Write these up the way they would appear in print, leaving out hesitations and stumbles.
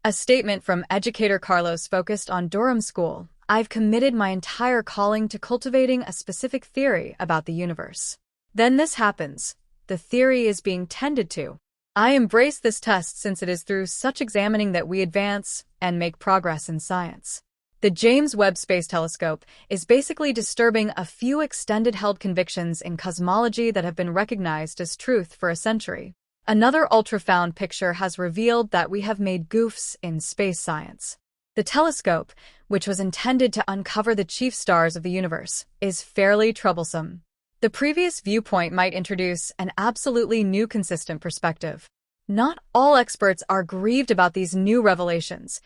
A statement from educator Carlos focused on Durham School. I've committed my entire calling to cultivating a specific theory about the universe. Then this happens. The theory is being tended to. I embrace this test since it is through such examining that we advance and make progress in science. The James Webb Space Telescope is basically disturbing a few extended-held convictions in cosmology that have been recognized as truth for a century. Another ultrasound picture has revealed that we have made goofs in space science. The telescope, which was intended to uncover the chief stars of the universe, is fairly troublesome. The previous viewpoint might introduce an absolutely new consistent perspective. Not all experts are grieved about these new revelations.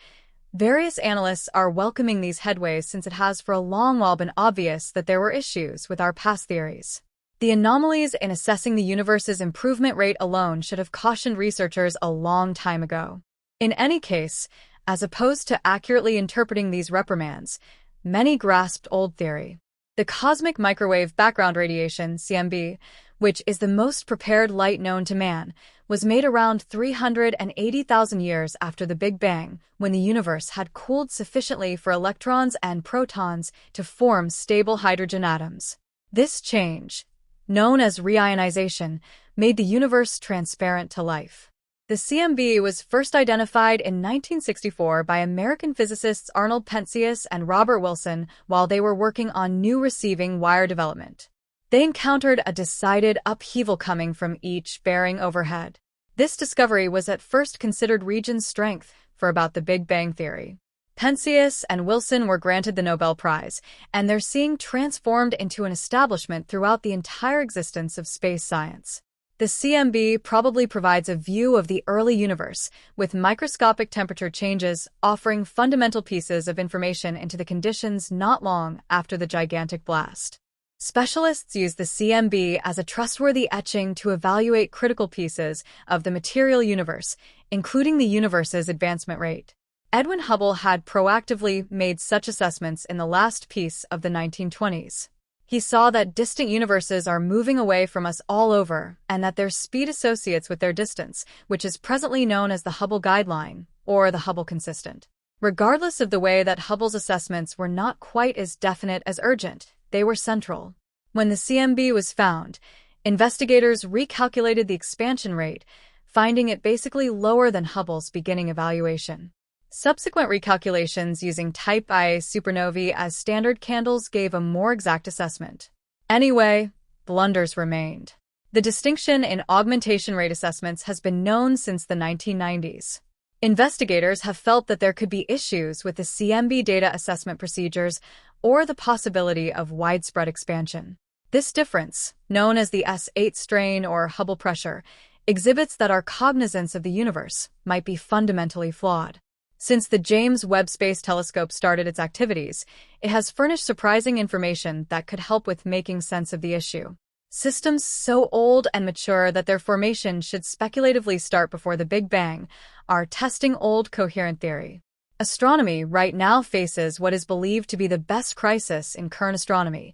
Various analysts are welcoming these headways since it has for a long while been obvious that there were issues with our past theories. The anomalies in assessing the universe's improvement rate alone should have cautioned researchers a long time ago. In any case, as opposed to accurately interpreting these reprimands, many grasped old theory. The cosmic microwave background radiation, CMB, which is the most prepared light known to man, was made around 380,000 years after the Big Bang, when the universe had cooled sufficiently for electrons and protons to form stable hydrogen atoms. This change, known as reionization, made the universe transparent to life. The CMB was first identified in 1964 by American physicists Arnold Penzias and Robert Wilson while they were working on new receiving wire development. They encountered a decided upheaval coming from each bearing overhead. This discovery was at first considered region strength for about the Big Bang theory. Penzias and Wilson were granted the Nobel Prize, and they're seeing transformed into an establishment throughout the entire existence of space science. The CMB probably provides a view of the early universe, with microscopic temperature changes offering fundamental pieces of information into the conditions not long after the gigantic blast. Specialists use the CMB as a trustworthy etching to evaluate critical pieces of the material universe, including the universe's advancement rate. Edwin Hubble had proactively made such assessments in the last piece of the 1920s. He saw that distant universes are moving away from us all over, and that their speed associates with their distance, which is presently known as the Hubble guideline, or the Hubble consistent. Regardless of the way that Hubble's assessments were not quite as definite as urgent, they were central. When the CMB was found, investigators recalculated the expansion rate, finding it basically lower than Hubble's beginning evaluation. Subsequent recalculations using Type Ia supernovae as standard candles gave a more exact assessment. Anyway, blunders remained. The distinction in augmentation rate assessments has been known since the 1990s. Investigators have felt that there could be issues with the CMB data assessment procedures or the possibility of widespread expansion. This difference, known as the S8 strain or Hubble pressure, exhibits that our cognizance of the universe might be fundamentally flawed. Since the James Webb Space Telescope started its activities, it has furnished surprising information that could help with making sense of the issue. Systems so old and mature that their formation should speculatively start before the Big Bang are testing old coherent theory. Astronomy right now faces what is believed to be the best crisis in current astronomy.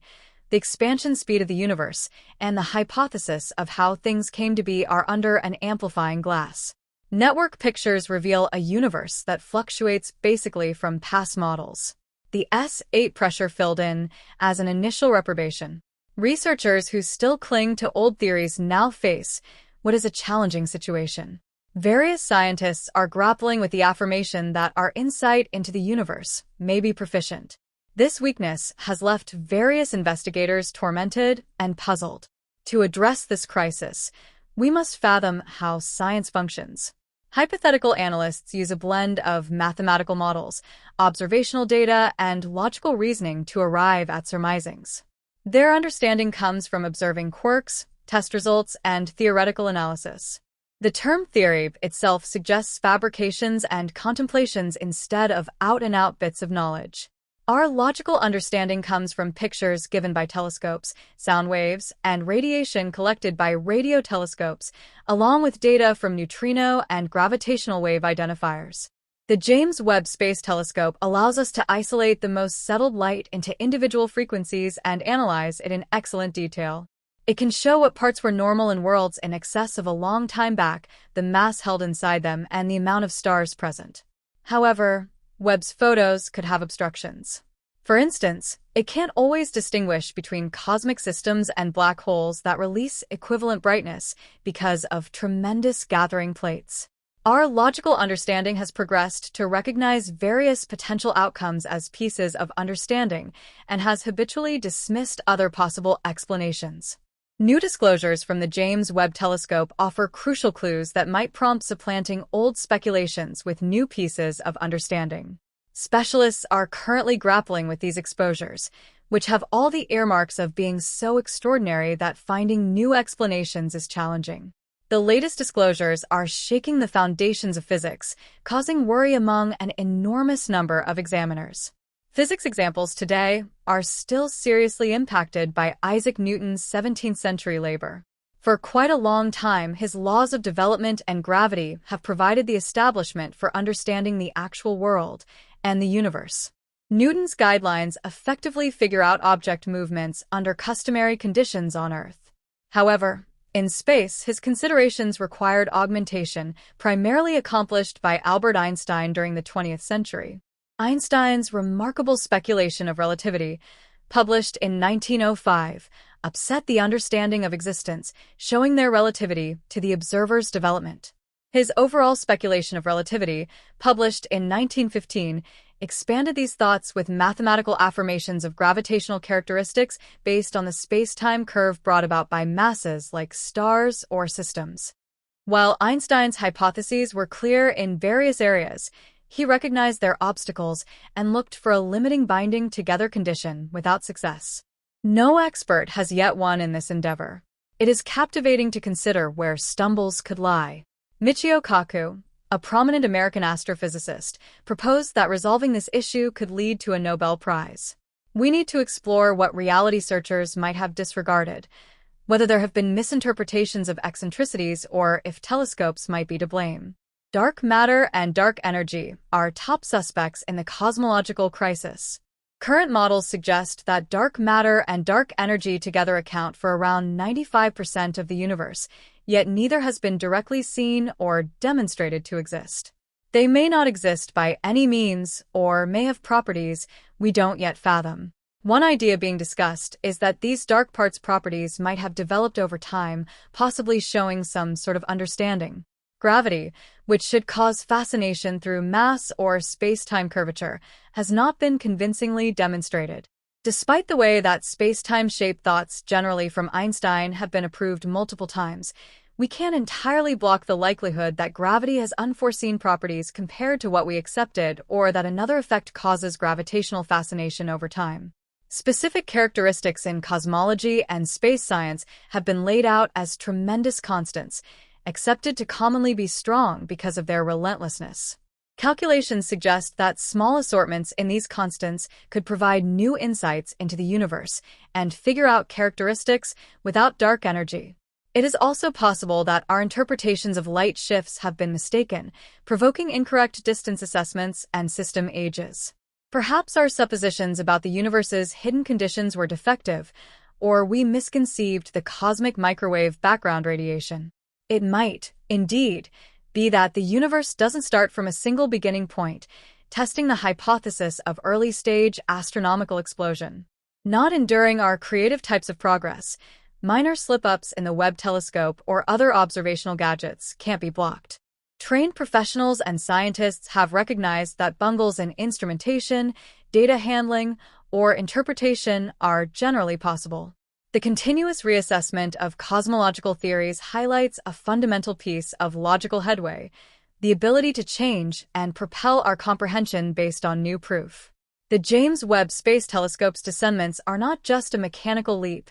The expansion speed of the universe and the hypothesis of how things came to be are under an amplifying glass. Network pictures reveal a universe that fluctuates basically from past models. The S8 pressure filled in as an initial reprobation. Researchers who still cling to old theories now face what is a challenging situation. Various scientists are grappling with the affirmation that our insight into the universe may be proficient. This weakness has left various investigators tormented and puzzled. To address this crisis, we must fathom how science functions. Hypothetical analysts use a blend of mathematical models, observational data, and logical reasoning to arrive at surmisings. Their understanding comes from observing quirks, test results, and theoretical analysis. The term theory itself suggests fabrications and contemplations instead of out-and-out bits of knowledge. Our logical understanding comes from pictures given by telescopes, sound waves, and radiation collected by radio telescopes, along with data from neutrino and gravitational wave identifiers. The James Webb Space Telescope allows us to isolate the most settled light into individual frequencies and analyze it in excellent detail. It can show what parts were normal in worlds in excess of a long time back, the mass held inside them, and the amount of stars present. However, Webb's photos could have obstructions. For instance, it can't always distinguish between cosmic systems and black holes that release equivalent brightness because of tremendous gathering plates. Our logical understanding has progressed to recognize various potential outcomes as pieces of understanding and has habitually dismissed other possible explanations. New disclosures from the James Webb Telescope offer crucial clues that might prompt supplanting old speculations with new pieces of understanding. Specialists are currently grappling with these exposures, which have all the earmarks of being so extraordinary that finding new explanations is challenging. The latest disclosures are shaking the foundations of physics, causing worry among an enormous number of examiners. Physics examples today are still seriously impacted by Isaac Newton's 17th-century labor. For quite a long time, his laws of development and gravity have provided the establishment for understanding the actual world and the universe. Newton's guidelines effectively figure out object movements under customary conditions on Earth. However, in space, his considerations required augmentation, primarily accomplished by Albert Einstein during the 20th century. Einstein's remarkable speculation of relativity, published in 1905, upset the understanding of existence, showing their relativity to the observer's development. His overall speculation of relativity, published in 1915, expanded these thoughts with mathematical affirmations of gravitational characteristics based on the space-time curve brought about by masses like stars or systems. While Einstein's hypotheses were clear in various areas, he recognized their obstacles and looked for a limiting binding together condition without success. No expert has yet won in this endeavor. It is captivating to consider where stumbles could lie. Michio Kaku, a prominent American astrophysicist, proposed that resolving this issue could lead to a Nobel Prize. We need to explore what reality searchers might have disregarded, whether there have been misinterpretations of eccentricities or if telescopes might be to blame. Dark matter and dark energy are top suspects in the cosmological crisis. Current models suggest that dark matter and dark energy together account for around 95% of the universe, yet neither has been directly seen or demonstrated to exist. They may not exist by any means or may have properties we don't yet fathom. One idea being discussed is that these dark parts' properties might have developed over time, possibly showing some sort of understanding. Gravity, which should cause fascination through mass or space-time curvature, has not been convincingly demonstrated. Despite the way that space-time shaped thoughts generally from Einstein have been approved multiple times, we can't entirely block the likelihood that gravity has unforeseen properties compared to what we accepted or that another effect causes gravitational fascination over time. Specific characteristics in cosmology and space science have been laid out as tremendous constants, accepted to commonly be strong because of their relentlessness. Calculations suggest that small assortments in these constants could provide new insights into the universe and figure out characteristics without dark energy. It is also possible that our interpretations of light shifts have been mistaken, provoking incorrect distance assessments and system ages. Perhaps our suppositions about the universe's hidden conditions were defective, or we misconceived the cosmic microwave background radiation. It might, indeed, be that the universe doesn't start from a single beginning point, testing the hypothesis of early-stage astronomical explosion. Not enduring our creative types of progress, minor slip-ups in the Webb telescope or other observational gadgets can't be blocked. Trained professionals and scientists have recognized that bungles in instrumentation, data handling, or interpretation are generally possible. The continuous reassessment of cosmological theories highlights a fundamental piece of logical headway, the ability to change and propel our comprehension based on new proof. The James Webb Space Telescope's descendants are not just a mechanical leap,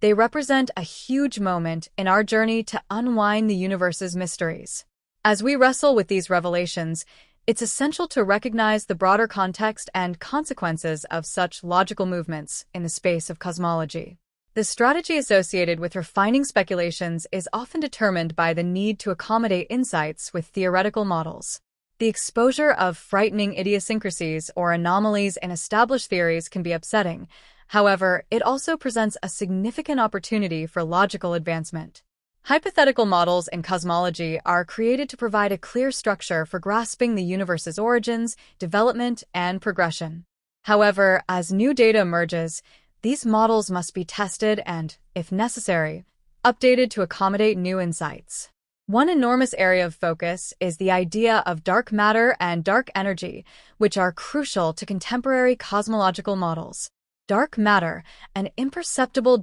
they represent a huge moment in our journey to unwind the universe's mysteries. As we wrestle with these revelations, it's essential to recognize the broader context and consequences of such logical movements in the space of cosmology. The strategy associated with refining speculations is often determined by the need to accommodate insights with theoretical models. The exposure of frightening idiosyncrasies or anomalies in established theories can be upsetting. However, it also presents a significant opportunity for logical advancement. Hypothetical models in cosmology are created to provide a clear structure for grasping the universe's origins, development, and progression. However, as new data emerges, these models must be tested and, if necessary, updated to accommodate new insights. One enormous area of focus is the idea of dark matter and dark energy, which are crucial to contemporary cosmological models. Dark matter, an imperceptible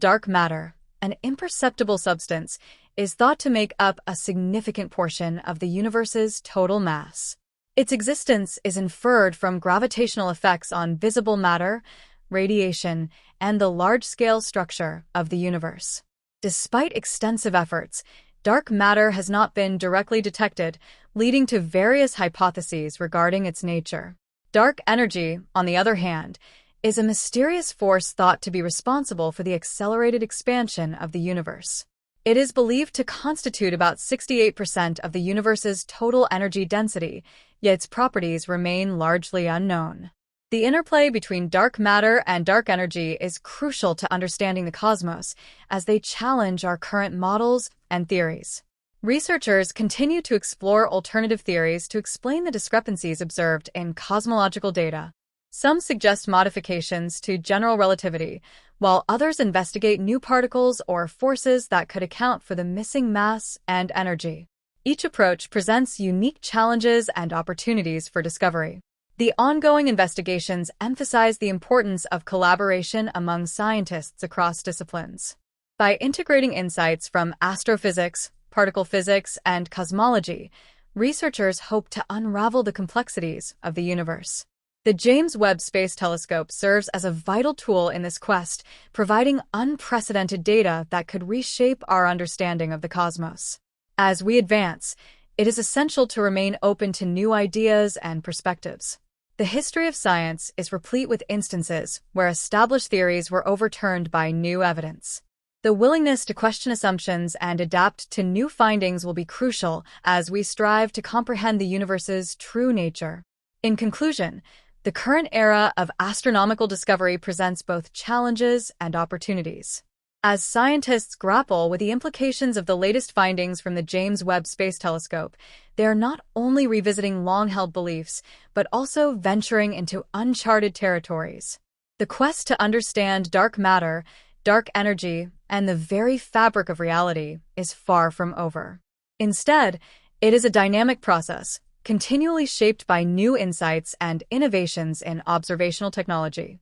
substance, is thought to make up a significant portion of the universe's total mass. Its existence is inferred from gravitational effects on visible matter, radiation, and the large-scale structure of the universe. Despite extensive efforts, dark matter has not been directly detected, leading to various hypotheses regarding its nature. Dark energy, on the other hand, is a mysterious force thought to be responsible for the accelerated expansion of the universe. It is believed to constitute about 68% of the universe's total energy density, yet its properties remain largely unknown. The interplay between dark matter and dark energy is crucial to understanding the cosmos, as they challenge our current models and theories. Researchers continue to explore alternative theories to explain the discrepancies observed in cosmological data. Some suggest modifications to general relativity, while others investigate new particles or forces that could account for the missing mass and energy. Each approach presents unique challenges and opportunities for discovery. The ongoing investigations emphasize the importance of collaboration among scientists across disciplines. By integrating insights from astrophysics, particle physics, and cosmology, researchers hope to unravel the complexities of the universe. The James Webb Space Telescope serves as a vital tool in this quest, providing unprecedented data that could reshape our understanding of the cosmos. As we advance, it is essential to remain open to new ideas and perspectives. The history of science is replete with instances where established theories were overturned by new evidence. The willingness to question assumptions and adapt to new findings will be crucial as we strive to comprehend the universe's true nature. In conclusion, the current era of astronomical discovery presents both challenges and opportunities. As scientists grapple with the implications of the latest findings from the James Webb Space Telescope, they are not only revisiting long-held beliefs, but also venturing into uncharted territories. The quest to understand dark matter, dark energy, and the very fabric of reality is far from over. Instead, it is a dynamic process, continually shaped by new insights and innovations in observational technology.